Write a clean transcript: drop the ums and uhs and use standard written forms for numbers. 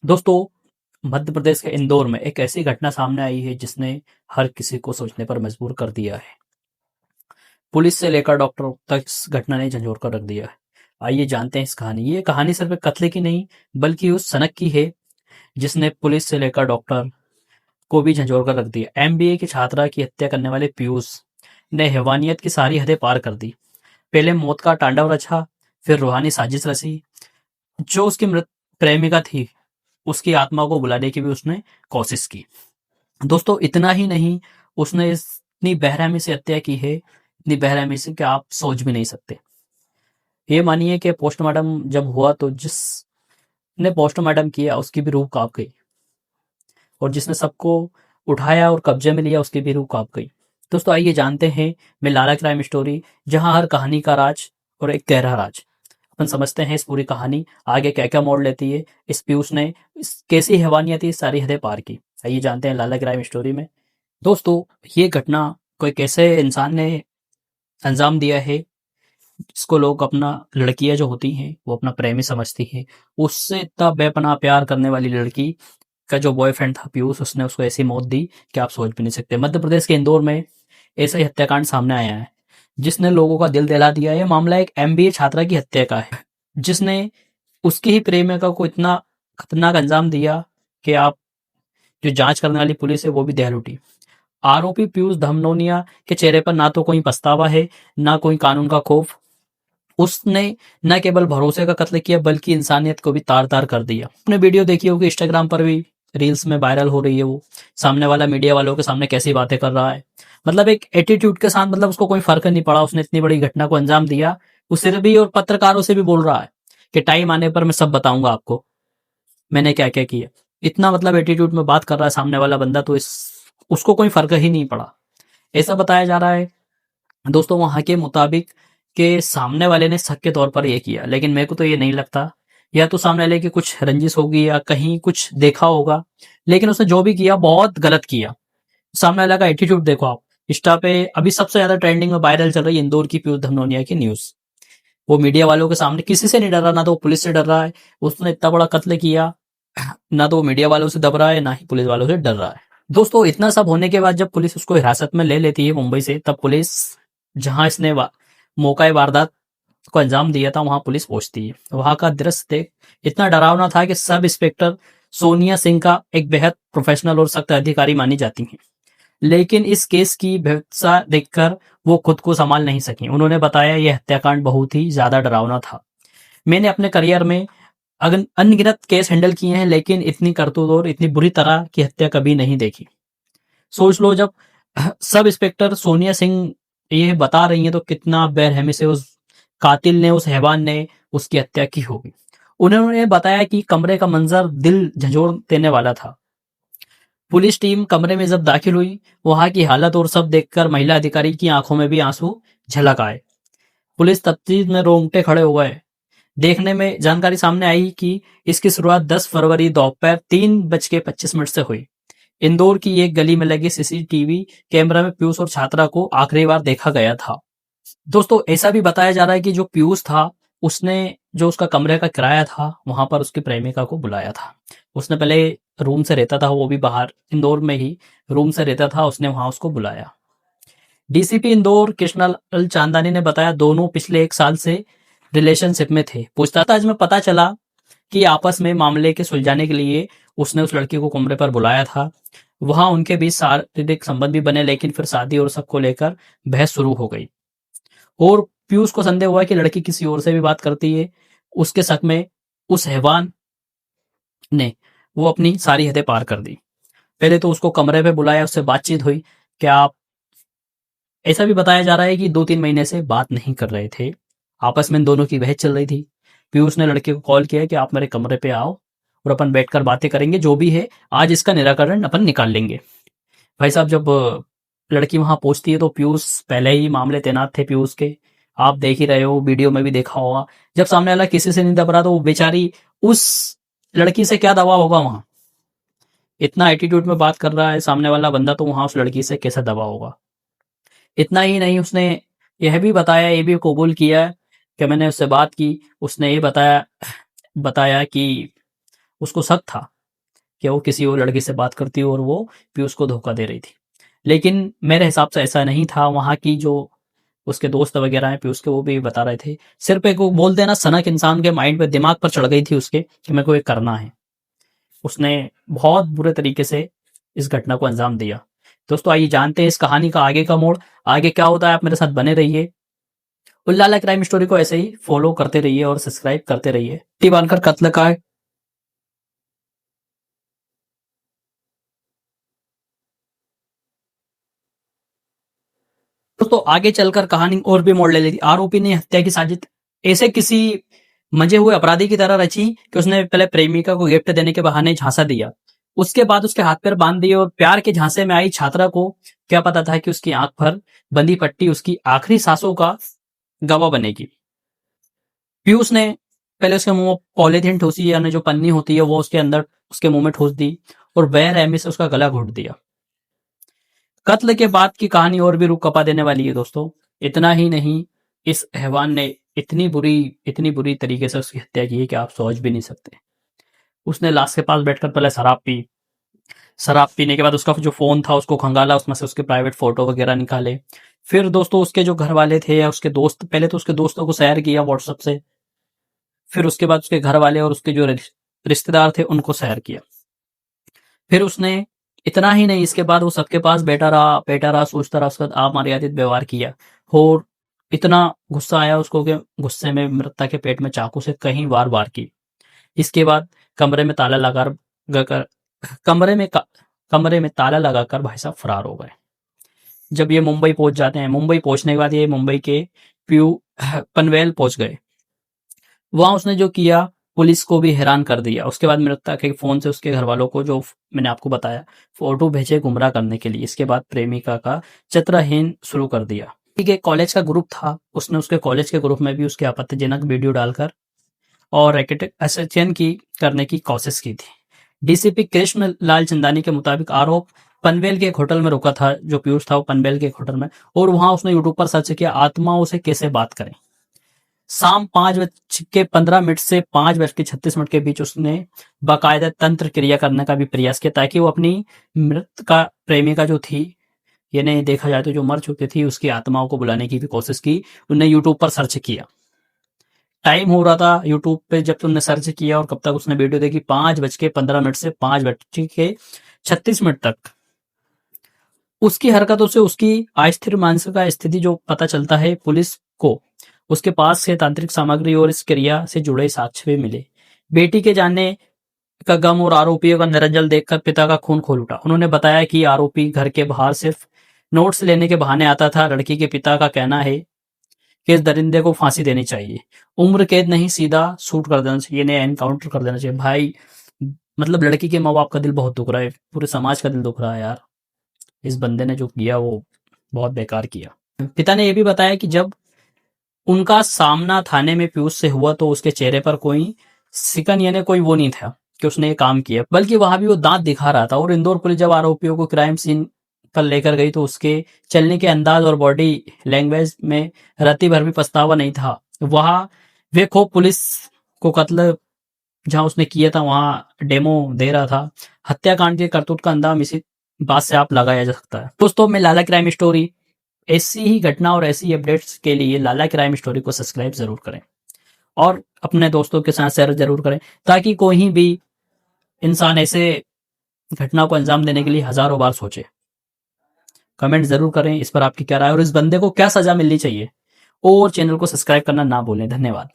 दोस्तों, मध्य प्रदेश के इंदौर में एक ऐसी घटना सामने आई है जिसने हर किसी को सोचने पर मजबूर कर दिया है। पुलिस से लेकर डॉक्टर तक इस घटना ने झंझोर कर रख दिया है। आइए जानते हैं इस कहानी। ये कहानी सिर्फ एक कत्ले की नहीं, बल्कि उस सनक की है जिसने पुलिस से लेकर डॉक्टर को भी झंझोर कर रख दिया। एमबीए की छात्रा की हत्या करने वाले पीयूष ने हैवानियत की सारी हदें पार कर दी। पहले मौत का तांडव रचा, फिर रूहानी साजिश रची। जो उसकी मृत प्रेमिका थी, उसकी आत्मा को बुलाने की भी उसने कोशिश की। दोस्तों, इतना ही नहीं, उसने इतनी बेरहमी से हत्या की है, इतनी बेरहमी से कि आप सोच भी नहीं सकते। ये मानिए कि पोस्टमार्टम जब हुआ तो जिसने पोस्टमार्टम किया उसकी भी रूह कांप गई, और जिसने सबको उठाया और कब्जे में लिया उसकी भी रूह कांप गई। दोस्तों, आइए जानते हैं मैं लाला क्राइम स्टोरी, जहां हर कहानी का राज और एक गहरा राज। अपन समझते हैं इस पूरी कहानी आगे क्या क्या मोड़ लेती है। इस पीयूष ने कैसी हैवानियत सारी हदें पार की। आइए जानते हैं लाला क्राइम स्टोरी में। दोस्तों, ये घटना कोई कैसे इंसान ने अंजाम दिया है जिसको लोग अपना लड़कियां जो होती हैं वो अपना प्रेमी समझती हैं। उससे इतना बेपनाह प्यार करने वाली लड़की का जो बॉयफ्रेंड था पीयूष, उसने उसको ऐसी मौत दी कि आप सोच भी नहीं सकते। मध्य प्रदेश के इंदौर में ऐसा ही हत्याकांड सामने आया है जिसने लोगों का दिल दहला दिया। यह मामला एक एमबीए छात्रा की हत्या का है जिसने उसकी ही प्रेमिका को इतना खतरनाक अंजाम दिया कि आप जो जांच करने वाली पुलिस है वो भी दहल उठी। आरोपी पीयूष धमनोनिया के चेहरे पर ना तो कोई पछतावा है, ना कोई कानून का खौफ। उसने न केवल भरोसे का कत्ल किया बल्कि इंसानियत को भी तार तार कर दिया। आपने वीडियो देखी होगी, इंस्टाग्राम पर भी रील्स में वायरल हो रही है। वो सामने वाला मीडिया वालों के सामने कैसी बातें कर रहा है, मतलब एक एटीट्यूड के साथ, मतलब उसको कोई फर्क नहीं पड़ा। उसने इतनी बड़ी घटना को अंजाम दिया। उससे भी और पत्रकारों से भी बोल रहा है कि टाइम आने पर मैं सब बताऊंगा आपको मैंने क्या क्या किया। इतना मतलब एटीट्यूड में बात कर रहा है सामने वाला बंदा, तो इस उसको कोई फर्क ही नहीं पड़ा, ऐसा बताया जा रहा है। दोस्तों, वहां के मुताबिक के सामने वाले ने शक के तौर पर ये किया, लेकिन मेरे को तो ये नहीं लगता। या तो सामने वाले की कुछ रंजिश होगी या कहीं कुछ देखा होगा, लेकिन उसने जो भी किया बहुत गलत किया। सामने वाला का एटीट्यूड देखो आप। इंस्टा पे अभी सबसे ज्यादा ट्रेंडिंग में वायरल चल रही है इंदौर की पीयूष धमनोनिया की न्यूज। वो मीडिया वालों के सामने किसी से नहीं डर रहा, ना तो वो पुलिस से डर रहा है। उसने इतना बड़ा कत्ल किया, ना तो वो मीडिया वालों से दब रहा है, ना ही पुलिस वालों से डर रहा है। दोस्तों, इतना सब होने के बाद जब पुलिस उसको हिरासत में ले लेती है मुंबई से, तब पुलिस जहां इसने मौका वारदात को अंजाम दिया था वहां पुलिस पहुंचती है। वहां का दृश्य देख इतना डरावना था कि सब इंस्पेक्टर सोनिया सिंह का एक बेहद प्रोफेशनल और सख्त अधिकारी मानी जाती हैं, लेकिन इस केस की भीभत्सा देखकर वो खुद को संभाल नहीं सकी। उन्होंने बताया यह हत्याकांड बहुत ही ज्यादा डरावना था। मैंने अपने करियर में अनगिनत केस हैंडल किए हैं, लेकिन इतनी करतूत और इतनी बुरी तरह की हत्या कभी नहीं देखी। सोच लो, जब सब इंस्पेक्टर सोनिया सिंह ये बता रही हैं तो कितना बेरहमी से उस कातिल ने, उस हैवान ने उसकी हत्या की होगी। उन्होंने बताया कि कमरे का मंजर दिल झंझोड़ देने वाला था। पुलिस टीम कमरे में जब दाखिल हुई, वहां की हालत और सब देखकर महिला अधिकारी की आंखों में भी आंसू झलक आए। पुलिस तफ्तीश में रोंगटे खड़े हो गए। देखने में जानकारी सामने आई कि इसकी शुरुआत 10 फरवरी दोपहर 3:25 से हुई। इंदौर की एक गली में लगे सीसीटीवी कैमरा में पीयूष और छात्रा को आखिरी बार देखा गया था। दोस्तों, ऐसा भी बताया जा रहा है कि जो पीयूष था, उसने जो उसका कमरे का किराया था वहां पर उसकी प्रेमिका को बुलाया था। उसने पहले रूम से रहता था, वो भी बाहर इंदौर में ही रूम से रहता था, उसने वहां उसको बुलाया। डीसीपी इंदौर कृष्णलाल चांदानी ने बताया दोनों पिछले 1 साल से रिलेशनशिप में थे। पूछताछ में पता चला कि आपस में मामले के सुलझाने के लिए उसने उस लड़की को कमरे पर बुलाया था। वहां उनके बीच शारीरिक संबंध भी बने, लेकिन फिर शादी और सबको लेकर बहस शुरू हो गई, और पीयूष को संदेह हुआ कि लड़की किसी और से भी बात करती है। उसके शक में उस हैवान ने वो अपनी सारी हदें पार कर दी। पहले तो उसको कमरे पे बुलाया, उससे बातचीत हुई। क्या आप ऐसा भी बताया जा रहा है कि 2-3 महीने से बात नहीं कर रहे थे, आपस में दोनों की बहस चल रही थी। पीयूष ने लड़के को कॉल किया कि आप मेरे कमरे पे आओ और अपन बैठकर बातें करेंगे, जो भी है आज इसका निराकरण अपन निकाल लेंगे। भाई साहब, जब लड़की वहां पहुंचती है तो पीयूष पहले ही मामले तैनात थे पीयूष के। आप देख ही रहे हो, वीडियो में भी देखा होगा। जब सामने वाला किसी से नहीं दब रहा तो वो बेचारी उस लड़की से क्या दबा होगा वहां। इतना एटीट्यूड में बात कर रहा है सामने वाला बंदा, तो वहां उस लड़की से कैसे दबा होगा। इतना ही नहीं, उसने यह भी बताया, ये भी कबूल किया कि मैंने उससे बात की। उसने ये बताया बताया कि उसको शक था कि वो किसी और लड़की से बात करती और वो पीयूष को धोखा दे रही थी। लेकिन मेरे हिसाब से ऐसा नहीं था। वहाँ की जो उसके दोस्त वगैरह हैं पीयूष के, वो भी बता रहे थे। सिर्फ एक वो बोलते हैं ना, सनक इंसान के माइंड पे, दिमाग पर चढ़ गई थी उसके कि मेरे को ये करना है। उसने बहुत बुरे तरीके से इस घटना को अंजाम दिया। दोस्तों आइए जानते हैं इस कहानी का आगे का मोड़, आगे क्या होता है। आप मेरे साथ बने रहिए। उल्लाला क्राइम स्टोरी को ऐसे ही फॉलो करते रहिए और सब्सक्राइब करते रहिए। टी बांधकर कत्ल का दोस्तों आगे चलकर कहानी और भी मोड़ ले लेती। आरोपी ने हत्या की साजिश ऐसे किसी मंजे हुए अपराधी की तरह रची कि उसने पहले प्रेमिका को गिफ्ट देने के बहाने झांसा दिया, उसके बाद उसके हाथ पैर बांध दिए और प्यार के झांसे में आई छात्रा को क्या पता था कि उसकी आंख पर बंदी पट्टी उसकी आखिरी सांसों का गवाह बनेगी। पीयूष ने पहले उसके मुंह में पॉलीथीन ठूसी, यानी जो पन्नी होती है वो उसके अंदर उसके मुंह में ठूस दी और बेरहमी से उसका गला घोट दिया। कत्ल के बाद की कहानी और भी रूह कपा देने वाली है दोस्तों। इतना ही नहीं, इस हैवान ने इतनी बुरी तरीके से उसकी हत्या की है कि आप सोच भी नहीं सकते। उसने लाश के पास बैठकर पहले शराब पी, शराब पीने के बाद उसका जो फोन था उसको खंगाला, उसमें से उसके प्राइवेट फोटो वगैरह निकाले। फिर दोस्तों उसके जो घर वाले थे या उसके दोस्त, पहले तो उसके दोस्तों को शेयर किया व्हाट्सएप से, फिर उसके बाद उसके घर वाले और उसके जो रिश्तेदार थे उनको शेयर किया। फिर उसने इतना ही नहीं, इसके बाद वो सबके पास बैठा रहा, सोचता रहा, उसके बाद अमर्यादित व्यवहार किया और इतना गुस्सा आया उसको कि गुस्से में मृतक के पेट में चाकू से कई बार वार की। इसके बाद कमरे में ताला लगाकर कमरे में कमरे में ताला लगाकर भाई साहब फरार हो गए। जब ये मुंबई पहुंच जाते हैं, मुंबई पहुंचने के बाद ये मुंबई के प्यू पनवेल पहुंच गए। वहां उसने जो किया पुलिस को भी हैरान कर दिया। उसके बाद मृतक के फोन से उसके घर वालों को, जो मैंने आपको बताया, फोटो भेजे गुमराह करने के लिए। इसके बाद प्रेमिका का चित्रहीन शुरू कर दिया। ठीक है, कॉलेज का ग्रुप था, उसने उसके कॉलेज के ग्रुप में भी उसके आपत्तिजनक वीडियो डालकर और रैकेट असोसिएशन की करने की कोशिश की थी। डीसीपी कृष्ण लाल चंदानी के मुताबिक आरोप पनवेल के एक होटल में रुका था। जो पीयूष था वो पनवेल के एक होटल में, और वहां उसने यूट्यूब पर सर्च किया आत्माओं से कैसे बात करें। शाम 5:15 से 5:36 के बीच उसने बाकायदा तंत्र क्रिया करने का भी प्रयास किया, ताकि वो अपनी मृत का प्रेमिका जो थी, यानी देखा जाए तो जो मर चुकी थी, उसकी आत्माओं को बुलाने की भी कोशिश की। उन्हें यूट्यूब पर सर्च किया। टाइम हो रहा था यूट्यूब पे जब तुमने सर्च किया, और कब तक उसने वीडियो देखी, 5:15 से 5:36 तक। उसकी हरकतों से उसकी अस्थिर मानसिक स्थिति जो पता चलता है पुलिस को। उसके पास से तांत्रिक सामग्री और इस क्रिया से जुड़े साक्ष्य भी मिले। बेटी के जाने का गम और आरोपियों का निरंजन देखकर पिता का खून खोल उठा। उन्होंने बताया कि आरोपी घर के बाहर सिर्फ नोट्स लेने के बहाने आता था। लड़की के पिता का कहना है कि इस दरिंदे को फांसी देनी चाहिए, उम्र कैद नहीं, सीधा शूट कर देना चाहिए, इन्हें एनकाउंटर कर देना चाहिए। भाई मतलब लड़की के माँ बाप का दिल बहुत दुख रहा है, पूरे समाज का दिल दुख रहा है यार। इस बंदे ने जो किया वो बहुत बेकार किया। पिता ने यह भी बताया कि जब उनका सामना थाने में पीयूष से हुआ तो उसके चेहरे पर कोई सिकन यानी कोई वो नहीं था कि उसने ये काम किया, बल्कि वहां भी वो दांत दिखा रहा था। और इंदौर पुलिस जब आरोपियों को क्राइम सीन पर लेकर गई तो उसके चलने के अंदाज और बॉडी लैंग्वेज में रत्ती भर भी पछतावा नहीं था। वहां वे खूब पुलिस को कत्ल जहां उसने किया था वहां डेमो दे रहा था। हत्याकांड के करतूत का अंदाज इसी बात से आप लगाया जा सकता है। दोस्तों मैं लाला क्राइम स्टोरी, ऐसी ही घटना और ऐसी अपडेट्स के लिए लाला क्राइम स्टोरी को सब्सक्राइब जरूर करें और अपने दोस्तों के साथ शेयर जरूर करें, ताकि कोई भी इंसान ऐसे घटना को अंजाम देने के लिए हजारों बार सोचे। कमेंट जरूर करें इस पर आपकी क्या राय और इस बंदे को क्या सजा मिलनी चाहिए, और चैनल को सब्सक्राइब करना ना भूलें। धन्यवाद।